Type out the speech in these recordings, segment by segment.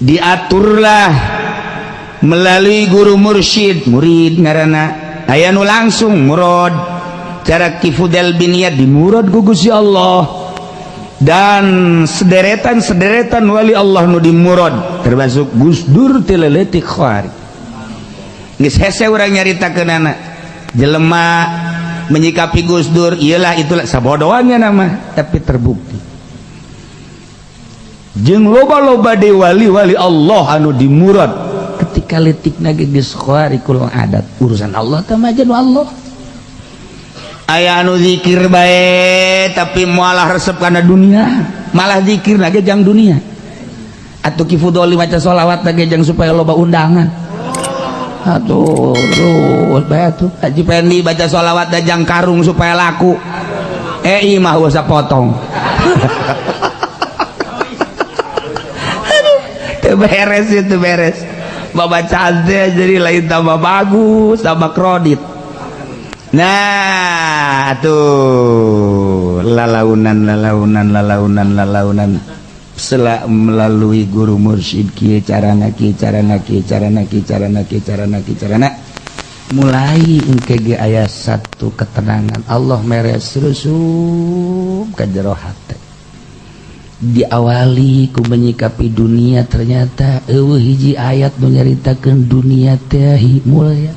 diaturlah melalui guru mursyid murid ngaranna aya nu langsung murad cara Kifudel bin Iyad dimurad ku Gusti Allah dan sederetan wali Allah nu dimurad termasuk Gus Dur tileletik khari geus hese urang nyaritakeunana jelema menyikapi Gus Dur iyalah itulah sabodohnya nama tapi terbukti jeung loba-loba di wali-wali Allah anu dimurad ketika letik nage geus khari kul adat urusan Allah tamajan Allah aya anu zikir bae tapi malah resep kana dunia malah zikir nage jang dunia atuh Kifudoli maca sholawat nage jang supaya loba undangan atuh terus bae atuh Haji Pendi baca sholawat dajang karung supaya laku imah usah potong itu beres itu beres babacaan teh jadi lain tambah bagus tambah kredit nah tuh lalaunan setelah melalui guru mursyid kieu carana mulai engke ge aya satu ketenangan Allah meres rusuh ka jero hate diawali ku menyikapi dunia ternyata eueuh hiji ayat nu nyaritakeun dunia teh mulya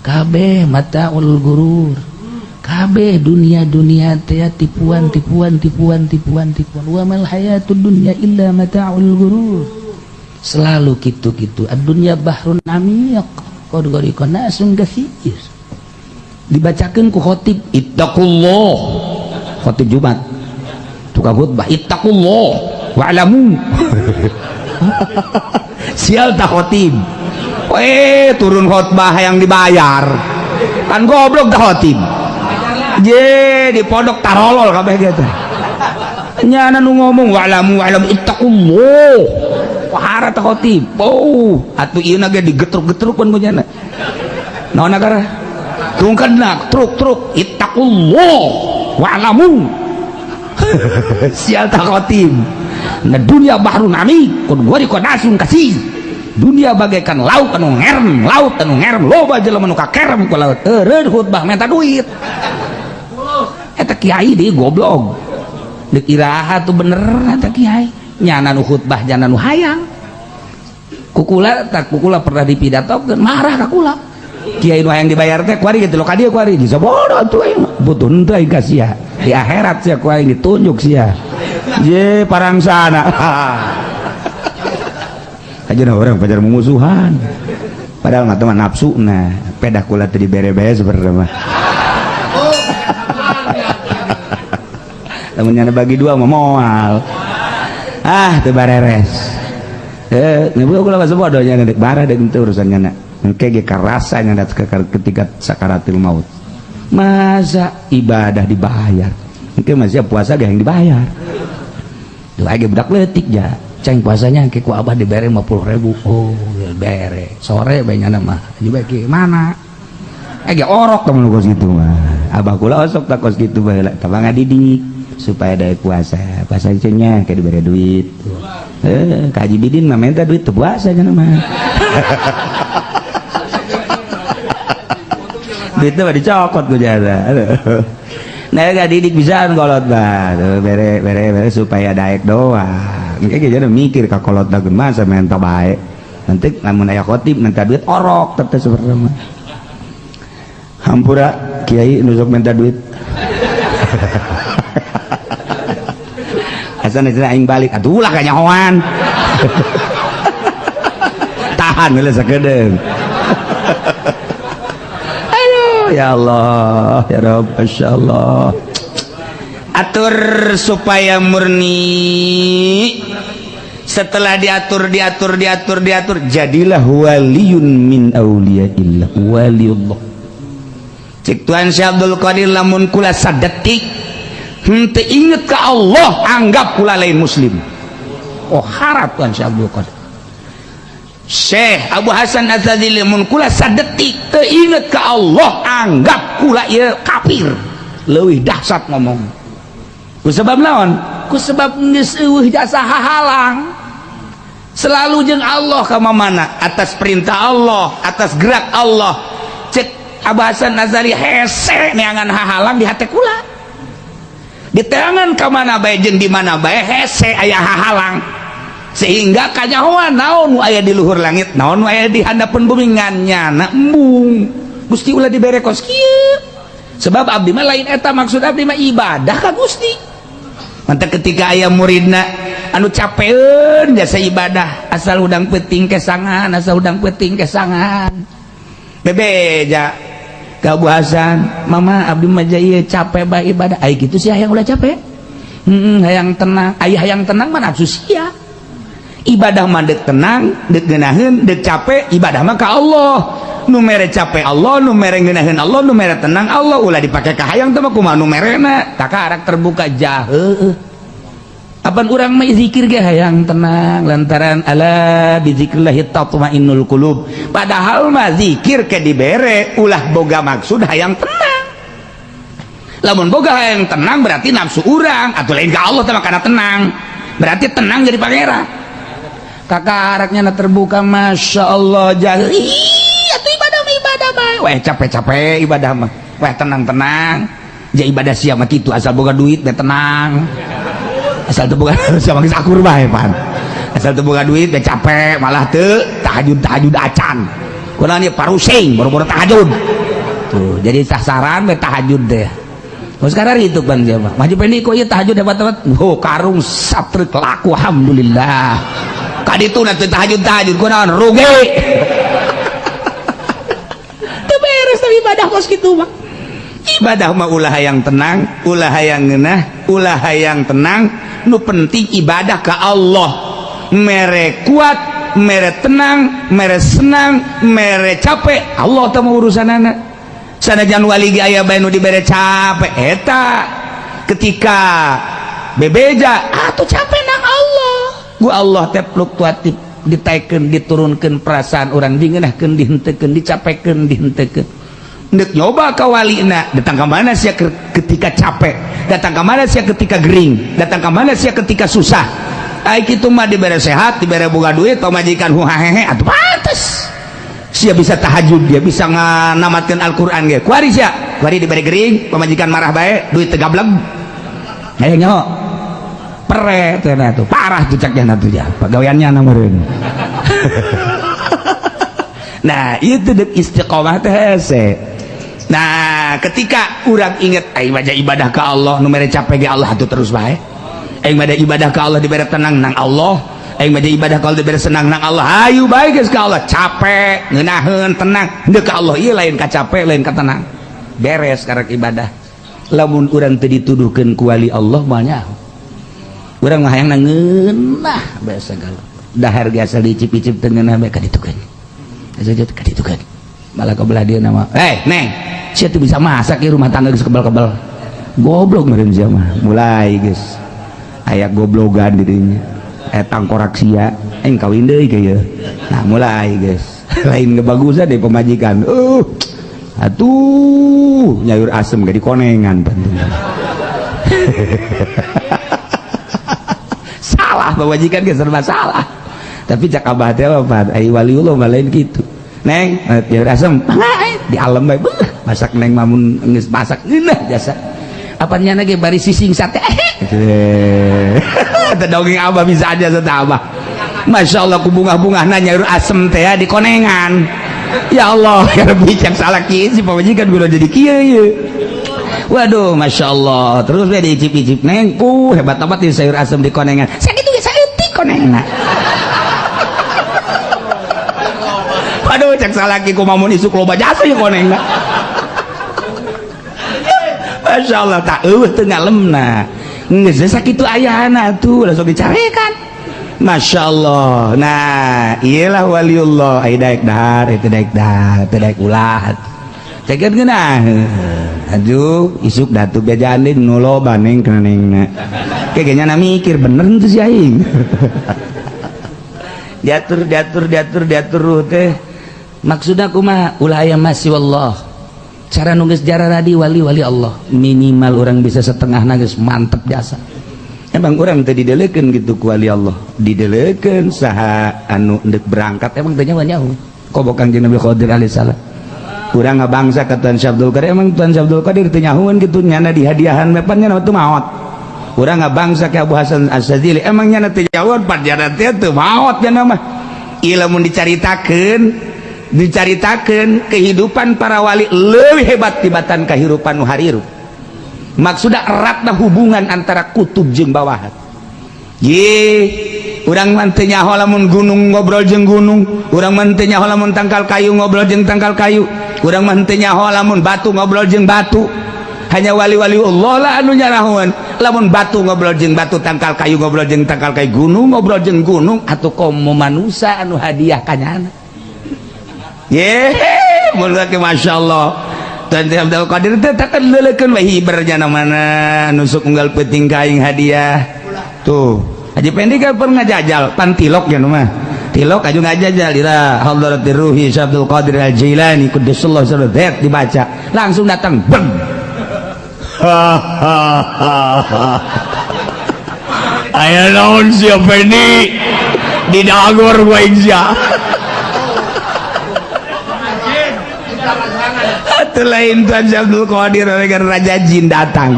kabeh mataul gurur kabeh dunia teh tipuan wa mal hayatud dunya illa mataul gurur selalu kitu-kitu ad-dunya bahrun amiq qad gharaqna nasun katsir dibacakeun ku khatib ittaqullah khatib Jumat tukang khutbah ittaqullah wa'lamu sial tak khatib turun khutbah yang dibayar kan goblok tak khatib je di pondok tarolol kabeh gitu nyana nu ngomong wa'lamu ittaqullah wahara tak khatib atuh ieu na ge digetruk-getrukkeun ku nyana naon gara tungkeunna truk ittaqullah wa'lamu sial tak khatib na dunia bahrun ami kun gua dikonasun kasih dunia bagaikan laut anu ngerem loba jelema nu kakerem ku laut eureun khutbah minta duit eta kiai deui goblok deuk iraha tuh bener eta kiai nyana nu khutbah jana nu hayang kukula pernah dipidatokeun marah ka kula kiai nu hayang dibayar teh kuari gitu lo ka dieu kuari disabodo atuh aing butuh henteu aing ka sia di akhirat sia ku aing ditunjuk sia je parangsana ajeuna orang pacar mumusuhan padahal mah teman nafsu nah pedah kula teu dibere-bere sebenarnya mah lamun nyana bagi dua mah moal teu bareres ngeubeuh kula sabodo nya dek bara dek teu urusan nyana engke ge karasa nya ketika sakaratul maut masa ibadah dibayar engke masih puasa ge yang dibayar tuh age budak leutik ja ceng puasanya engke ku abah dibere 50.000 bere sore bae nyana mah juga ki mana age orok temen kos gitu mah abah kula osok tak kos gitu bae tabang ngadidik supaya daya puasa nya kayak diberi duit Kak Haji Bidin mah minta duit tuh puasa nya mah duitnya mah dicokot ku jasa nah gak didik bisaan kolot bah bere supaya daek doang kayak gitu mikir ka kolot dagun masa minta baik nanti lamun aya khotib minta duit orok teteh seperti mah hampura kiai nusuk minta duit asal nanti aing balik atuh ulah kanyahoan tahan heula sakedeung ya Allah ya Rabb masyaallah atur supaya murni setelah diatur jadilah waliyun min auliyaillah waliullah cik Tuhan Syekh Abdul Qadir lamun kula sadetik henteu inget ka Allah anggap kula lain muslim harap Tuhan Syekh Abdul Qadir Syekh Abu Hasan Az-Zadzili mun kula sadetik teu inget ka Allah anggap kula ieu kafir leuwih dahsyat ngomong ku sebab naon ku sebab geus eueuh jasa hahalang selalu jeung Allah ka mana atas perintah Allah, atas gerak Allah. Cek Abah Hasan Nazari hese neangan hahalang di hati kula, di teangan ka mana bae jeung di mana bae hese aya hahalang, sehingga kanyahoan naon nu aya di luhur langit, naon nu aya di handapeun bumi ngannyana embung Gusti ulah dibere kos kieu. Sebab abdi mah lain eta, maksud abdi mah ibadah ka Gusti. Mantap ketika aya muridna anu capeun jasa ibadah, asal udang peuting kesangan, asal udang peuting kesangan. Bebeja ka Abu Hasan, mama abdi mah ieu capek bae ibadah. Ai kitu sih hayang ulah capek. Hayang tenang, aya hayang tenang mah nafsu sia. Ibadah mah deuk tenang, deuk geunaheun, deuk capek, ibadah mah ka Allah. Nu mere capek Allah, nu mere ngeunaheun Allah, nu mere tenang Allah, ulah dipake ka hayang teh mah kumaha nu merena. Taka arak terbuka jaheuh. Apan urang mah zikir ge hayang tenang lantaran ala bizikrillah tatmainnul qulub. Padahal mah zikir ke dibere ulah boga maksud hayang tenang. Lamun boga hayang tenang berarti nafsu urang atuh lain ka Allah teh kana tenang. Berarti tenang jadi pangeran. Kakak araknya terbuka, masya Allah jahil. Iya tuh ibadah mah. Weh capek-capek ibadah mah. Weh tenang-tenang. Ja ibadah siapa mah kitu asal boga duit deh tenang. Asal teu boga siapa geus akur bae pan. Asal teu boga duit deh capek malah teu tahajud acan. Kunaon ieu parusing boro-boro tahajud. Tuh jadi sasaran we tahajud deh. Terus sekarang itu pan dia mah. Maju pendek kok ieu tahajud hebat-hebat. Oh karung satrek laku alhamdulillah. Kaditu nanti tahajud kunaon rugi. Teu beres tapi ibadah kos kitu mah. Ibadah mah ulah hayang tenang, ulah hayang ngeunah, ulah hayang tenang, nu penting ibadah ka Allah. Mere kuat, mere tenang, mere senang, mere capek, Allah teh mah urusanana. Sanajan wali ge aya bae nu dibere capek eta ketika bebeja atuh capek nang Allah. Gua Allah teh fluktuatif, ditaikeun diturunkeun perasaan urang, dingeunahkeun dihenteukeun, dicapekeun dihenteukeun. Deuk nyoba ka walina, datang ka mana sia ketika capek, datang ka mana sia ketika gering, datang ka mana sia ketika susah. Ai kitu mah dibere sehat, dibere boga duit, pamajikan huhahehe atuh pantes. Sia bisa tahajud, dia bisa nganamatkeun Al-Qur'an ge. Kuari sia, kuari dibere gering, pamajikan marah bae, duit teu gableng. Aya nyaho. Pere teh tuh parah tuh caknya tuh ya pegawaiannya nameureun. Nah itu dek istiqomah teh hese. Nah ketika urang inget aing mah ibadah ka Allah nu mere capek ge Allah atuh terus bae. Aing mah ibadah ka Allah dibere tenang nang Allah, aing mah ibadah ka Allah dibere senang nang Allah. Hayu bae geus ka Allah, capek ngeunaheun tenang deuk ka Allah. Ieu lain ka capek lain ka tenang. Beres karek ibadah. Lamun urang teu dituduhkeun ku wali Allah mah nya urang mah hayang ngeunah bae sagala. Dahar ge asal dicip-icip teu ngeunah bae kaditukeun. Asal kaditukeun. Malah ka belah dieu nama. Neng, sia teu bisa masak ieu rumah tangga geus kebal-kebal. Goblok meureun sia mah. Mulai geus aya goblogan di dinya. Tangkorak sia, aing kawin deui ge ieu. Nah, mulai geus. Lain ngebagusan deh pemajikan. Atuh, nyayur asem ge dikonengan penting. Salah pemajikan ge serba salah. Tapi cak abah teh apa? Ai waliullah mah lain kitu. Neng, nyayur asem, di alam bae. Masak neng mamun geus masak geunah jasa. Apanya ge bari sising sate. Teu dongeng abah bisa aja teh abah. Masya Allah ku bunga-bunga nyayur asem teh dikonengan. Ya Allah, ya Rabbi cak salah kieu si pamajikan kudu jadi kieu ye. Waduh, masya Allah. Terus we diicip-icip neng, hebat amat di sayur asem dikonengan. Sakitu ge saeutik konengna. Waduh, cak salah kieu kumamun isuk loba jasa ye konengna. Masya Allah, tak teu ngalemna. Geus sakitu ayana tuh langsung dicarekan. Masya Allah. Nah iyalah waliullah ai daek dahar itu daek dahar teu daek ulah cekeun geunah aduh isuk datu bejaan deui nu loba neng kana nengna ke nya mikir bener teu si aing. diatur teh maksudna kumaha ulah aya masih wallah cara nu geus jarana di wali-wali Allah minimal orang bisa setengah geus mantep jasa. emang orang tadi didelekeun gitu ku wali Allah, didelekeun saha anu ndek berangkat emang teh nyawa nyaho kobok Kangjeng Nabi Qadir alaihissalam. Urang ngabangsa ka Tuan Syabdul Qadir, emang Tuan Syabdul Qadir teh nyahoeun gitu nyana dihadiahan mepannya teu maot. Urang ngabangsa ka Abu Hasan Asyadzili, emang nyana teh nyahoeun padjana teh teu maot nya mah. Ieu lamun dicaritakeun kehidupan para wali leuwih hebat tibatan kahirupan nu harirup. Maksudnya eratna hubungan antara kutub jeung bawahan. Urang mah teu nyaho lamun gunung ngobrol jeung gunung, urang mah teu nyaho lamun tangkal kayu ngobrol jeung tangkal kayu, urang mah teu nyaho lamun batu ngobrol jeung batu. Hanya wali-wali Allah lah anu nyarahoan, lamun batu ngobrol jeung batu, tangkal kayu ngobrol jeung tangkal kayu, gunung ngobrol jeung gunung, atuh komo manusia anu hadiah kanyana. Mun masyaallah. Tuan Abdul Qadir teh takkan leulekeun we hibernya mana nusuk unggal peuting kaing hadiah. Tuh, Haji Pendi kan pernah ngajajal pantilok ya mah. Tilok aju ngajajal ila hadratir ruhi Abdul Qadir Al-Jailani quddusallahu sirruh dibaca, langsung datang beng. Aya naon sia Pendi didagor gua insya. Atuh lain Tuan Abdul Qadir dengan Raja Jin datang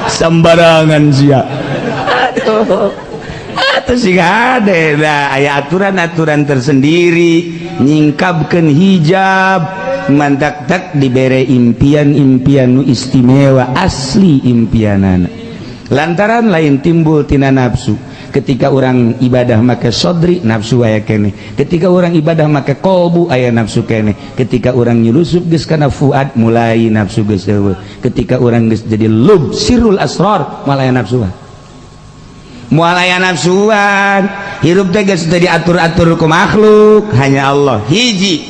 sembarangan sia. Atuh sih gade nah aya aturan-aturan tersendiri nyingkapkeun hijab mantak-tak dibere impian-impian nu istimewa asli impianana. Lantaran lain timbul tina nafsu. Ketika orang ibadah make sodri nafsu aya kene, ketika orang ibadah make kolbu aya nafsu kene, ketika orang nyurusup geus kana fuad mulai nafsu geus eueuh, ketika orang geus jadi lub sirul asrar malah aya nafsuan, moal aya nafsuan. Hirup teh geus teu diatur-atur ku makhluk, hanya Allah hiji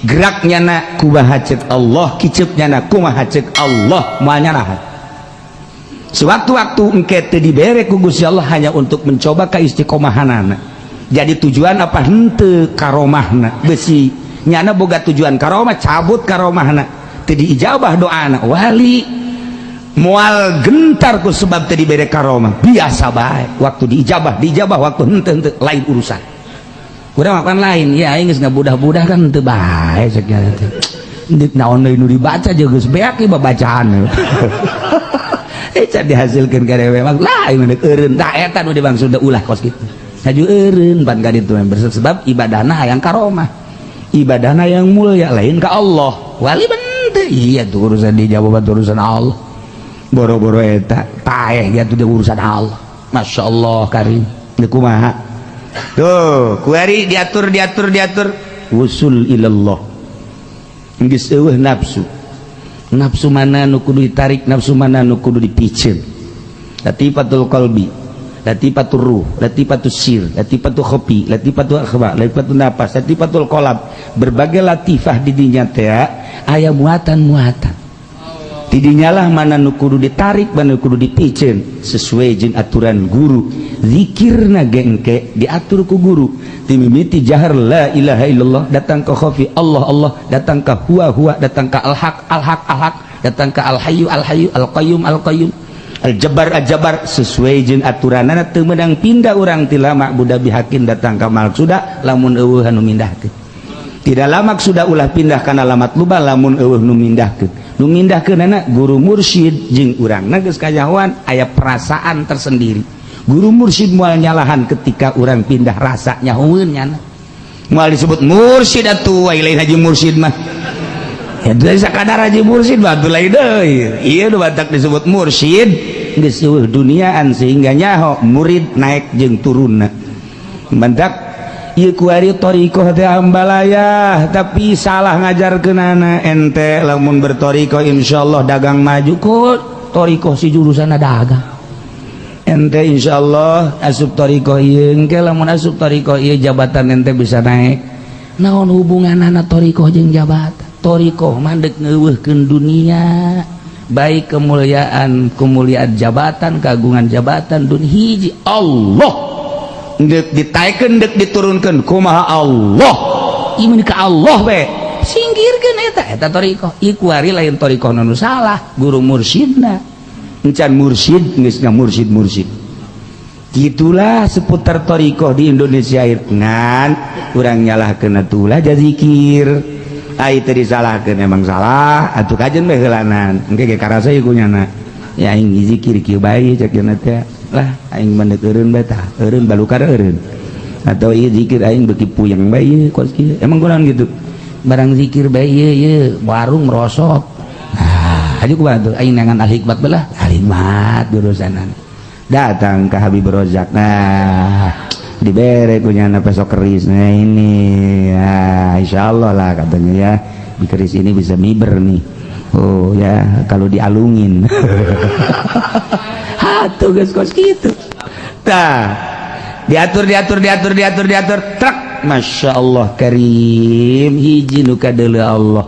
geraknya na kumaha ceuk Allah, kiceupnya na kumaha ceuk Allah, moal nyanahan. Sewaktu-waktu engke teu dibere ku Gusti Allah hanya untuk mencoba ka istiqomahanana. Jadi tujuan apa henteu karomahna besi nyana boga tujuan karomah cabut karomahna teu diijabah doana wali moal gentar ku sebab teu dibere karomah biasa bae waktu diijabah waktu henteu lain urusan. Urang makan lain ya aing geus ngabudah-budah kan teu bae segala teh. Dik naon deui nu dibaca jeung geus beak ieu bacaan. Can dihasilkan karya memang lain menurut eureun tah eta nu dimaksud ulah kos kitu saju eureun pan ka ditu sebab ibadahna hayang karomah, ibadahna yang mulia lain ka Allah. Wali bente iya tuh urusan dijawab urusan Allah boro-boro eta paeh ya tuh urusan Allah. Masya Allah karim di kumaha tuh kuari diatur usul ilallah geus eueuh nafsu mana nu kudu ditarik, nafsu mana nu kudu dipicen. Latifatul qalbi, latifatul ruh, latifatul sir, latifatul khofi, latifatul akhba, latifatul nafas, latifatul qalb. Berbagai latifah di dinya teh aya muatan-muatan. Di dinya lah mana nu kudu ditarik, mana nu kudu dipicen sesuai jeung aturan guru. Zikirna ge engke diatur ku guru. Timimiti jahar la ilaha illallah, datang ke khafi Allah Allah, datang ke huwa datang ke al-haq datang ke al-hayyu al-qayyum al-jabbar sesuai jeung aturanana teu meudang pindah urang ti lama budak bihakin datang ka maksuda lamun eueuh nu mindahkeun. Tidak lama sudah ulah pindah kana alamat luba lamun eueuh nu mindahkeunana guru mursyid jeung urangna geus kajahoan aya perasaan tersendiri. Guru mursyid moal nyalahan ketika orang pindah rasanya heueun moal disebut mursyid atuh lain haji mursyid mah ya dari sakadar haji mursyid batu lain deui ieu nu batak disebut mursyid geus eueuh duniaan sehingga nyaho murid naik jeung turunna mendak ieu kuari thariqah teh ambalayah tapi salah ngajarkeunana ente lamun berthariqah insyaallah dagang maju kok thariqah si jurusanna dagang ente insyaallah asup thariqah ieu engke lamun asup thariqah ieu jabatan ente bisa naik. Naon hubunganana thariqah jeung jabatan? Thariqah mah deuk ngeuweuhkeun dunia, baik kemuliaan jabatan, kagungan jabatan dunia hiji Allah. Deuk ditaikeun deuk diturunkeun kumaha Allah. Ieu ka Allah we. Singgirkeun eta thariqah. Ieu kuari lain thariqah nu salah, guru mursyidna. Encan mursyid geus mursyid gitulah seputar torikoh di Indonesia ngan kurang nyalah kena tulah aja zikir ai tadi salah kena emang salah atuh kajen bae heulanan engke karasa ieu kunyana ya aing zikir kieu bae cek teh lah aing mandek eureun bae tah eureun balukar eureun atau ieu zikir aing beuki puyeng bae ieu kos kieu emang kunaon gitu barang zikir bae ieu warung merosot aja kumaha aing nangan al hikmat belah al hikmat jurusanan datang ke Habib Rozak nah dibere kunyana pesok keris nah ini ya insyaallah lah katanya ya di keris ini bisa miber nih oh ya kalau dialungin hatuh guys kos gitu tah diatur truk Masya Allah karim hiji nu kadeuleu Allah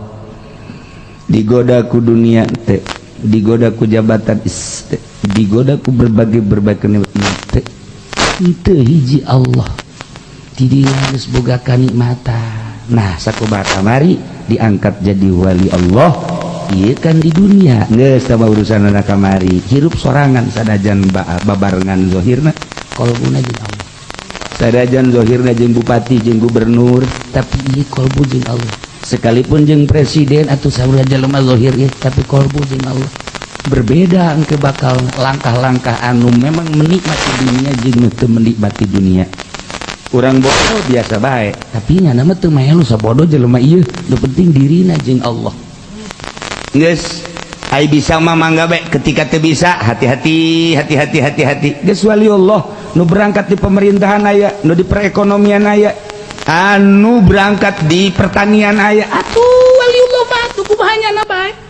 digoda ku dunia teh digoda ku jabatan teh digoda ku berbagai nikmat teh henteu hiji Allah ti dieu geus boga kanikmatan nah sakubata mari diangkat jadi wali Allah ieu kan di dunia geus tah urusanna kamari hirup sorangan sanajan babarengan zahirna qalbuna jeung Allah sanajan zahirna jeung bupati jeung gubernur tapi ieu qalbu jeung Allah sekalipun jeung presiden atau sabaraha jalema zahir ieu tapi qalbu jeung Allah berbeda engke bakal langkah-langkah anu memang menikmati dunia jeung teu menikmati dunia urang bodoh biasa bae tapi nya nama teu melu sabodoh jelema ieu nu penting dirina jeung Allah geus ai bisa mah mangga bae ketika teu bisa hati-hati geus wali Allah nu berangkat di pemerintahan aya nu di perekonomian aya anu berangkat di pertanian aya atuh wali Allah mah tuh kumahanya na bae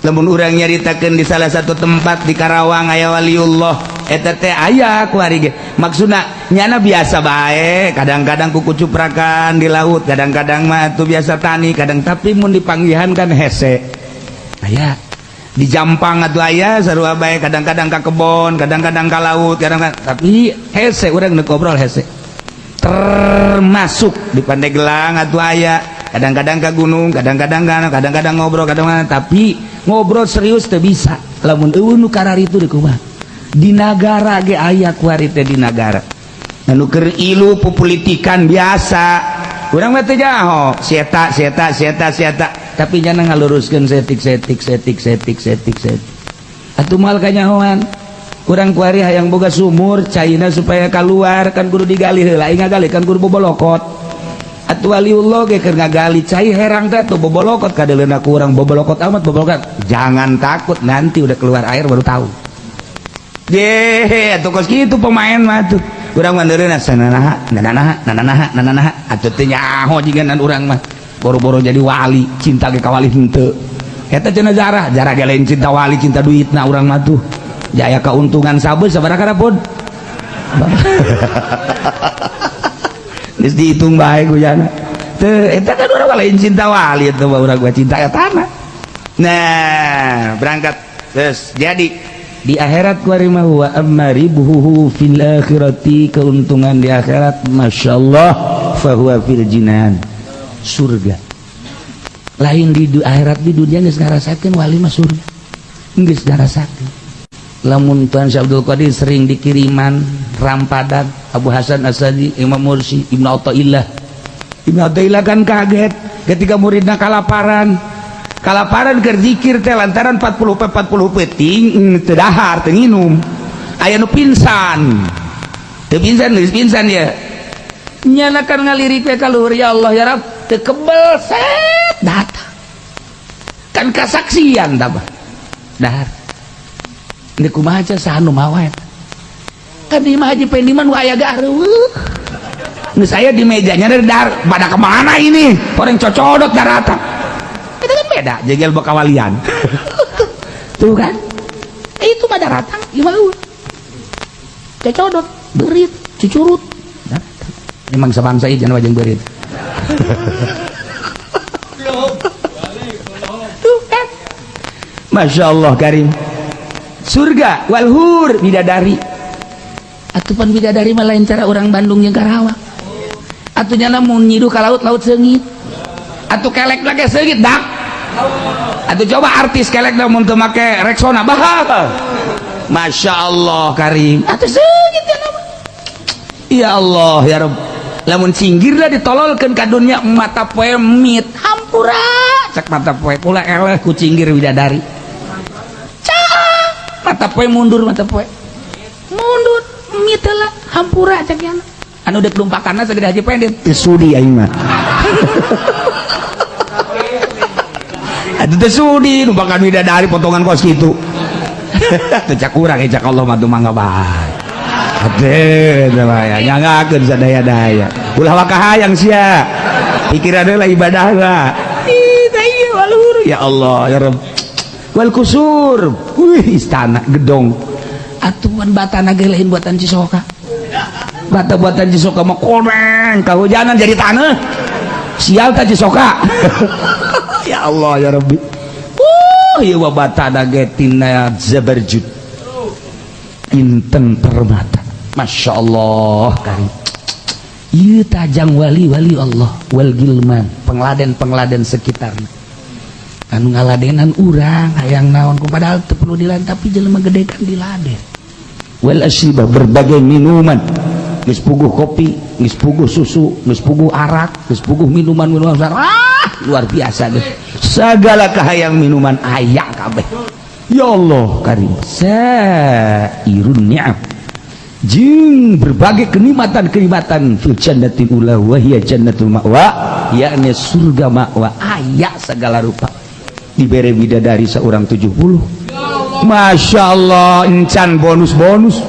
lamun urang nyaritakeun di salah satu tempat di Karawang aya waliullah eta teh aya ku ari ge maksudna nyana biasa bae kadang-kadang kuku cuprakan di laut kadang-kadang mah tuh biasa tani kadang tapi mun dipanggihan kan hese aya di Jampang atuh aya sarua bae kadang-kadang ka kebon kadang-kadang ka laut kadang-kadang tapi hese urang nu ngobrol hese termasuk di Pandeglang atuh aya kadang-kadang ke gunung kadang-kadang ngobrol kadang-kadang tapi ngobrol serius teu bisa lamun eueuh nu kararitu di kumaha di nagara ge aya ku ari teh di nagara anu keur ilu pupolitikan biasa urang mah teu jaho sieta tapi nya ngaluruskeun setik atuh moal kanyahoan kurang kuari hayang boga sumur caina supaya keluar kan kudu digali heula aing ngagali kan kudu bobolokot atuh waliullah ge keur ngagali cai herang teh tuh bobolokot kadeleuna ku urang bobolokot amat bobolokot jangan takut nanti udah keluar air baru tahu atuh kos kitu pemain mah tuh urang maneureuna sananaha atuh teh nyaho jiganan urang mah boro-boro jadi wali cinta ge ka wali henteu eta cenah jarah ge lain cinta wali cinta duitna urang mah tuh jaya keuntungan sabeus sabaraha pun geus dihitung bae guyana teu eta kan urang lain cinta wali eta mah urang gua cinta etana nah berangkat terus jadi di akhirat kuari mah wa amaribuhu fil akhirati keuntungan di akhirat masyaallah fa huwa fil jinan surga lain di akhirat di dunia geus ngarasakeun wali mah surga geus ngarasakeun lamun Tuan Syekh Abdul Qadir sering dikiriman rampadan Abu Hasan Asadi Imam Mursi Ibnu Athaillah kan kaget ketika muridna kalaparan keur zikir teh lantaran 40 peting teu dahar teu nginum aya nu pingsan ya nyana kan ngalirik we ka luhur ya Allah ya Rabb teu kebel set datang kan kasaksian tah dahar ini kumaha aja sahanu mawet kan di mah Haji Pendiman wa aya gareuh geus saya di mejanya dar pada kemana ini orang cocodot daratan itu kan beda jegel bakawalian tuh kan itu mah daratan gimana cocodot berit cucurut memang sebangsa ieu jangan wajeng berit tuh kan Masya Allah karim surga walhur bidadari atupan bidadari mah lain cara orang Bandung jeung Karawang atunya namun nyidu ka laut seungit atuh kelek lagi seungit dak atuh coba artis kelek namun teu make Rexona bahal Masya Allah karim atuh seungit kan ya Allah ya Rabb lamun cinggir lah ditololkeun ka dunya mata poe mit hampura cek mata poe ulah eleh ku cinggir widadari cak mata poe mundur mit lah hampura cek yana anu dek lumpakanna sagede haji pendek teu sudi aing mah atuh teu sudi lumpakan widadari potongan kos kitu teu cak urang cak Allah mah teu mangga bae ade ya nyangakeun sadaya-daya ulah wakahayang sia pikiran lah ibadah lah ieu walur ya Allah ya Rabb wal kusur wih istana gedong atuan batana ge lain buatan Cisoka bata buatan Cisoka mah komeng kahujanan jadi tanah sial ta Cisoka ya Allah ya Rabbi ieu batana ge tina zabarjud inten permata Masya Allah karim ieu tajang wali-wali Allah wal gilman pengladen-pengladen sekitarna anu ngaladenan urang hayang naon ku padahal teu perlu diladen tapi jelema gedekan diladen wal asyibah berbagai minuman geus puguh kopi geus puguh susu geus puguh arak geus puguh minuman-minuman luar biasa deh sagala kahayang minuman aya kabeh ya Allah karim sairun ni'am jeung berbagai kenikmatan-kenikmatan fil jannatil ula wa hiya jannatul ma'wa yakni surga ma'wa aya segala rupa dibere bidadari seorang 70 Masya Allah encan bonus-bonus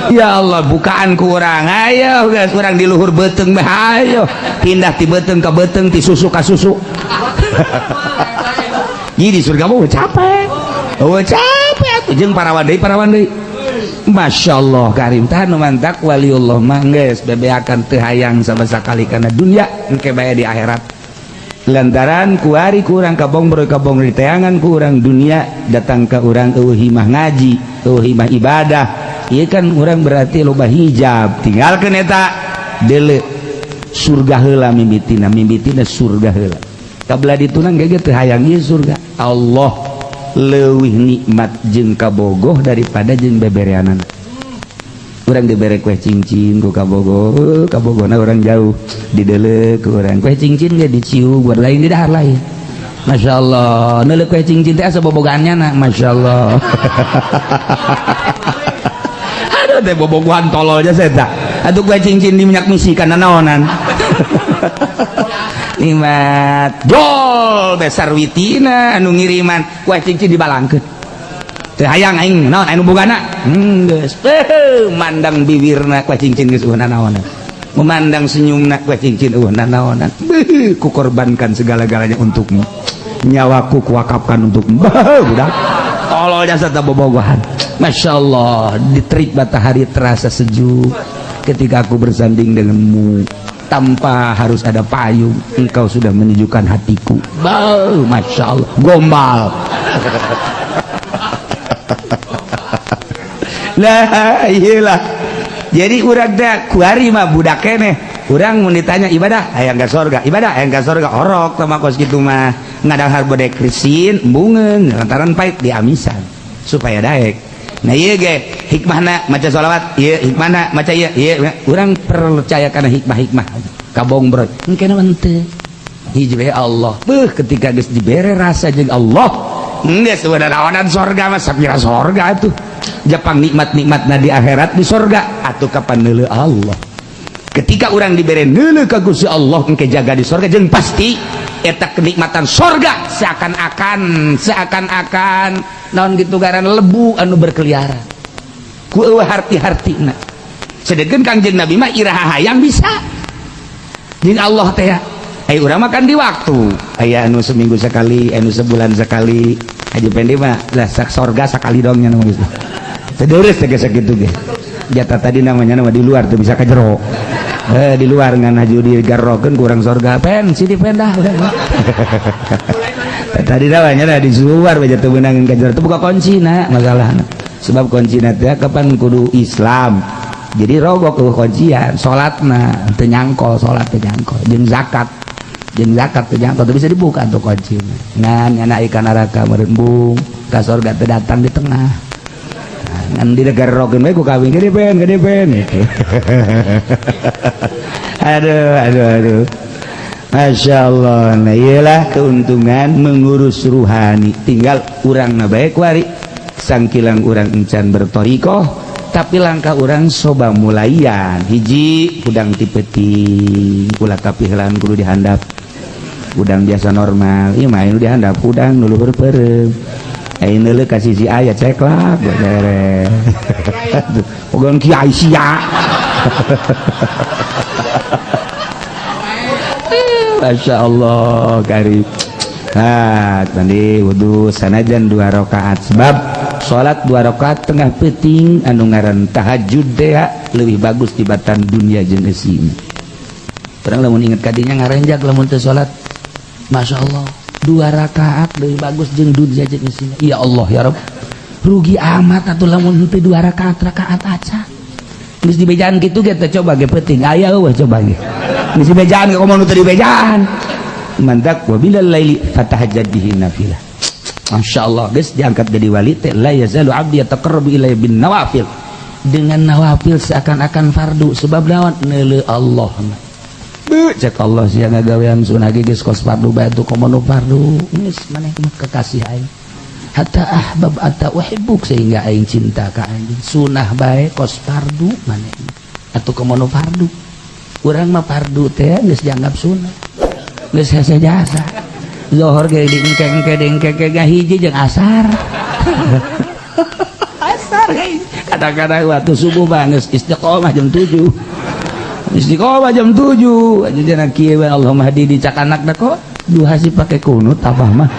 ya Allah bukaan ku urang ayo guys urang di luhur beteng mah ayo pindah ti beteng ka beteng ti susu ka susu jadi surga mah capek aku jeung parawan deui Masya Allah karim tah nu mantak waliullah mah geus bebeakan teu hayang sama sakali kana dunya engke bae di akhirat lantaran kuari kurang kabong beroy kabong riteangan kurang dunia datang ke urang eueuh himah ngaji eueuh himah ibadah ieu kan urang berarti loba hijab tinggalkeun eta deuleu surga heula mimbitina surga heula kabla ditunang gege teu hayang ieu surga Allah leuwih nikmat jeung kabogoh daripada jeung bebereanan urang dibere kue cincin ku kabogona urang jauh dideuleu ku urang kue cincin ge diciu buat lain di dahar lain Masya Allah neuleuh kue cincin teh asa bobogannya na Masya Allah aduh teh bobogohan tolol aja saya tak atuh kue cincin di minyak misikan nanaonan nikmat jol besar witina anu ngiriman kue cincin dibalangkeun teu hayang aing naon anu bogana geus mandang bibirna kue cincin geus eueuh nanaonan memandang senyumna kue cincin eueuh nanaonan kukorbankan segala-galanya untukmu nyawaku kuwakafkan untukmu budak tolol jasa ta bobogohan Masya Allah diterik matahari terasa sejuk ketika aku bersanding denganmu tanpa harus ada payung engkau sudah menyejukkan hatiku Masya Allah gombal lah iyalah jadi urang teh kuari mah budak keneh urang mun ditanya ibadah hayang ka sorga orok teh kos kitu mah ngadahar bodek krisin embungeun lantaran pait diamisan supaya daek nah ieu ge hikmahna maca sholawat ieu hikmahna maca ieu urang percaya kana hikmah kabong brot engke naon teu hiji Allah ketika geus dibere rasa jeung Allah geus naonan sorga mah sapira sorga atuh Jepang nikmat-nikmatna di akhirat di sorga atuh kapan neuleuh Allah ketika urang dibere neuleuh ka Gusti Allah engke jaga di sorga jeung pasti eta kenikmatan sorga seakan-akan naon gitu garan lebu anu berkeliaran ku eueuh harti-hartina sedengkeun Kangjeng Nabi mah iraha hayang bisa jeung Allah teh aya urang makan di waktu aya anu seminggu sekali anu sebulan sekali aja pendek mah lah sorga sekali dong nya geus teureus teh sakitu ge jatah tadi namanya nama di luar tuh bisa ka jero di luar ngan haju di garrokeun kurang sorga pen si dipendah tadi namanya di luar bae teu beunang ka jero teu buka kuncina masalahna sebab kuncina teh kapan kudu Islam jadi rogok ke kuncian salatna teu nyangkol salat teu nyangkol jeung zakat teu nyangkol teu bisa dibuka tuh kuncina ngan nyana ikan neraka merembung ka sorga teu datang di tengah ngan di negara rokeun we ku kawin gede pen gitu. aduh Masya Allah. Nah iyalah keuntungan mengurus ruhani, tinggal urang na bae kuari sangkilang urang encan bertorikoh tapi langkah urang soba mulayan hiji udang tipeting ulah kapihlan kudu dihandap udang biasa normal ieu mah anu dihandap udang nu luhur peureum ai neuleuh ka sisi aya ceklak beres pogon kiai sia Masya Allah karib. Nah tadi wudu sanajan 2 rakaat sebab sholat 2 rakaat tengah peting anu ngaran tahajud deh lebih bagus tibatan dunia jeung eusi. Terang lamun inget kadinya ngarenjak lamun teu sholat Masya Allah 2 rakaat lebih bagus jeung dunia jeung eusi. Ya Allah ya Rabb rugi amat atuh lamun teu 2 rakaat aca. Geus dibejaan kitu ge teh coba ge penting aya eueuh coba ge. Geus dibejaan ge komo nu teu dibejaan. Mandak wa bilal laili fatahajjad bihi nafilah. Masyaallah guys diangkat jadi wali teh la yazalu abdi yataqarrabu ilayya bin nawafil. Dengan nawafil seakan-akan fardu sebab lawan neuleuh Allah. Cek Allah sia ngagawean sunah ge geus kos fardu bae tu komo nu fardu. Geus maneh kekasih aing. Hatta ahbab ata uhibbuk sehingga aing cinta ka anjeun. Sunah bae kos fardu maneh. Atuh komo nu fardu. Urang mah fardu teh geus dianggap sunah. Geus hese jasa. Zuhur ge dingkeng-dingkeng hiji jeung asar. Asar ge. Kadang-kadang waktu subuh mah geus istiqomah jam 7. Istiqomah jam 7. Ajeuna kieu Allahumma hadi dicak anak da kok duha si pake kunut apa mah.